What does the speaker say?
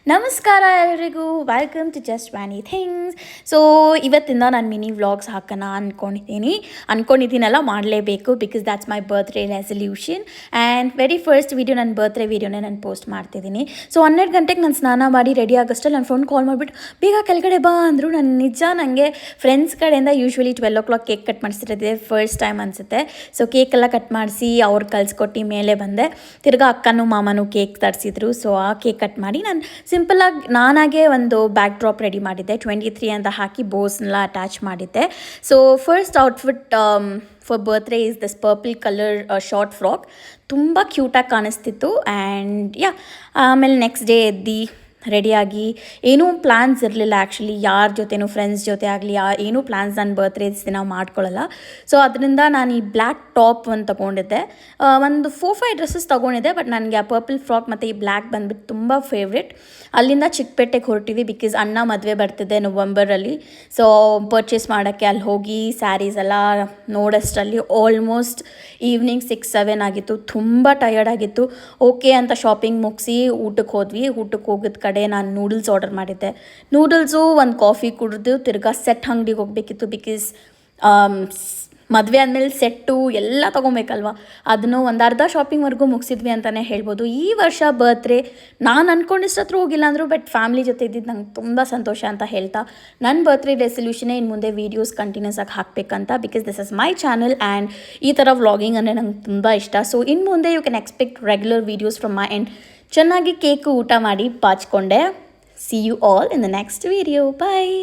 ನಮಸ್ಕಾರ ಎಲ್ಲರಿಗೂ, welcome to just Vani things. So ಇವತ್ತಿಂದ ನಾನು ಮಿನಿ ವ್ಲಾಗ್ಸ್ ಹಾಕೋಣ ಅಂದ್ಕೊಂಡಿದ್ದೀನಲ್ಲ, ಮಾಡಲೇಬೇಕು because that's my birthday resolution. And very first video, ನನ್ನ ಬರ್ತ್ಡೇ ವೀಡಿಯೋನೇ ನಾನು ಪೋಸ್ಟ್ ಮಾಡ್ತಿದ್ದೀನಿ. ಸೊ 12 ಗಂಟೆಗೆ ನಾನು ಸ್ನಾನ ಮಾಡಿ ರೆಡಿ ಆಗೋಷ್ಟಲ್ಲಿ ನನ್ನ ಫೋನ್ ಕಾಲ್ ಮಾಡಿಬಿಟ್ಟು ಬೇಗ ಕೆಳಗಡೆ ಬಾ ಅಂದರು. ನನಗೆ ಫ್ರೆಂಡ್ಸ್ ಕಡೆಯಿಂದ ಯೂಶ್ವಲಿ 12 o'clock ಕೇಕ್ ಕಟ್ ಮಾಡಿಸಿರೋದೇ ಫಸ್ಟ್ ಟೈಮ್ ಅನಿಸುತ್ತೆ. ಸೊ ಕೇಕೆಲ್ಲ ಕಟ್ ಮಾಡಿಸಿ ಅವ್ರು ಕಲಿಸ್ಕೊಟ್ಟು ಮೇಲೆ ಬಂದೆ. ತಿರ್ಗಾ ಅಕ್ಕನೂ ಮಾಮನೂ ಕೇಕ್ ತರಿಸಿದ್ರು. ಸೊ ಆ ಕೇಕ್ ಕಟ್ ಮಾಡಿ ನಾನು ಸಿಂಪಲಾಗಿ ನಾನಾಗೆ ಒಂದು ಬ್ಯಾಕ್ ಡ್ರಾಪ್ ರೆಡಿ ಮಾಡಿದ್ದೆ. 23 ಅಂತ ಹಾಕಿ ಬೋಸ್ನೆಲ್ಲ ಅಟ್ಯಾಚ್ ಮಾಡಿದ್ದೆ. So first outfit for birthday is this purple colour short frock. ತುಂಬ ಕ್ಯೂಟಾಗಿ ಕಾಣಿಸ್ತಿತ್ತು. ಆ್ಯಂಡ್ ಆಮೇಲೆ ನೆಕ್ಸ್ಟ್ ಡೇ ಎದ್ದು ರೆಡಿಯಾಗಿ ಏನೂ ಪ್ಲ್ಯಾನ್ಸ್ ಇರಲಿಲ್ಲ ಆ್ಯಕ್ಚುಲಿ, ಯಾರ ಜೊತೆನೂ ಫ್ರೆಂಡ್ಸ್ ಜೊತೆ ಆಗಲಿ ಏನೂ ಪ್ಲ್ಯಾನ್ಸ್ ನನ್ನ ಬರ್ತ್ಡೇಸ್ ದಿನ ಮಾಡ್ಕೊಳ್ಳಲ್ಲ. ಸೊ ಅದರಿಂದ ನಾನು ಈ ಬ್ಲ್ಯಾಕ್ ಟಾಪ್ ಒಂದು ತೊಗೊಂಡಿದ್ದೆ. ಒಂದು 4-5 ಡ್ರೆಸ್ಸಸ್ ತೊಗೊಂಡಿದ್ದೆ, ಬಟ್ ನನಗೆ ಆ ಪರ್ಪಲ್ ಫ್ರಾಕ್ ಮತ್ತು ಈ ಬ್ಲ್ಯಾಕ್ ಬಂದುಬಿಟ್ಟು ತುಂಬ ಫೇವ್ರೆಟ್. ಅಲ್ಲಿಂದ ಚಿಕ್ಕಪೇಟೆಗೆ ಹೊರಟಿವಿ ಬಿಕಾಸ್ ಅಣ್ಣ ಮದುವೆ ಬರ್ತಿದೆ ನವಂಬರಲ್ಲಿ. ಸೊ ಪರ್ಚೇಸ್ ಮಾಡೋಕ್ಕೆ ಅಲ್ಲಿ ಹೋಗಿ ಸ್ಯಾರೀಸ್ ಎಲ್ಲ ನೋಡೋಷ್ಟರಲ್ಲಿ ಆಲ್ಮೋಸ್ಟ್ ಈವ್ನಿಂಗ್ 6-7 ಆಗಿತ್ತು. ತುಂಬ ಟಯರ್ಡ್ ಆಗಿತ್ತು. ಓಕೆ ಅಂತ ಶಾಪಿಂಗ್ ಮುಗಿಸಿ ಊಟಕ್ಕೆ ಹೋದ್ವಿ. ಊಟಕ್ಕೆ ಹೋಗಿದ ಕಡೆ ನಾನು ನೂಡಲ್ಸ್ ಆರ್ಡರ್ ಮಾಡಿದ್ದೆ. ನೂಡಲ್ಸು, ಒಂದು ಕಾಫಿ ಕುಡಿದು ತಿರ್ಗಾ ಸೆಟ್ ಅಂಗಡಿಗೆ ಹೋಗಬೇಕಿತ್ತು ಬಿಕಾಸ್ ಮದುವೆ ಆದಮೇಲೆ ಸೆಟ್ಟು ಎಲ್ಲ ತೊಗೊಬೇಕಲ್ವ. ಅದನ್ನು ಒಂದು ಅರ್ಧ ಶಾಪಿಂಗ್ವರೆಗೂ ಮುಗಿಸಿದ್ವಿ ಅಂತಲೇ ಹೇಳ್ಬೋದು. ಈ ವರ್ಷ ಬರ್ತ್ಡೇ ನಾನು ಅಂದ್ಕೊಂಡಿಷ್ಟತ್ರ ಹೋಗಿಲ್ಲ ಅಂದರು, ಬಟ್ ಫ್ಯಾಮಿಲಿ ಜೊತೆ ಇದ್ದಿದ್ದು ನಂಗೆ ತುಂಬ ಸಂತೋಷ ಅಂತ ಹೇಳ್ತಾ, ನನ್ನ ಬರ್ತ್ಡೇ ರೆಸಲ್ಯೂಷನೇ ಇನ್ನು ಮುಂದೆ ವೀಡಿಯೋಸ್ ಕಂಟಿನ್ಯೂಸ್ ಆಗಿ ಹಾಕಬೇಕಂತ. Because this is my channel and ಈ ಥರ ವ್ಲಾಗಿಂಗ್ ಅಂದರೆ ನಂಗೆ ತುಂಬ ಇಷ್ಟ. ಸೊ ಇನ್ನು ಮುಂದೆ you can expect regular videos from my end. ಚೆನ್ನಾಗಿ ಕೇಕು ಊಟ ಮಾಡಿ ಪಾಚ್ಕೊಂಡೆ. See you all in the next video. Bye.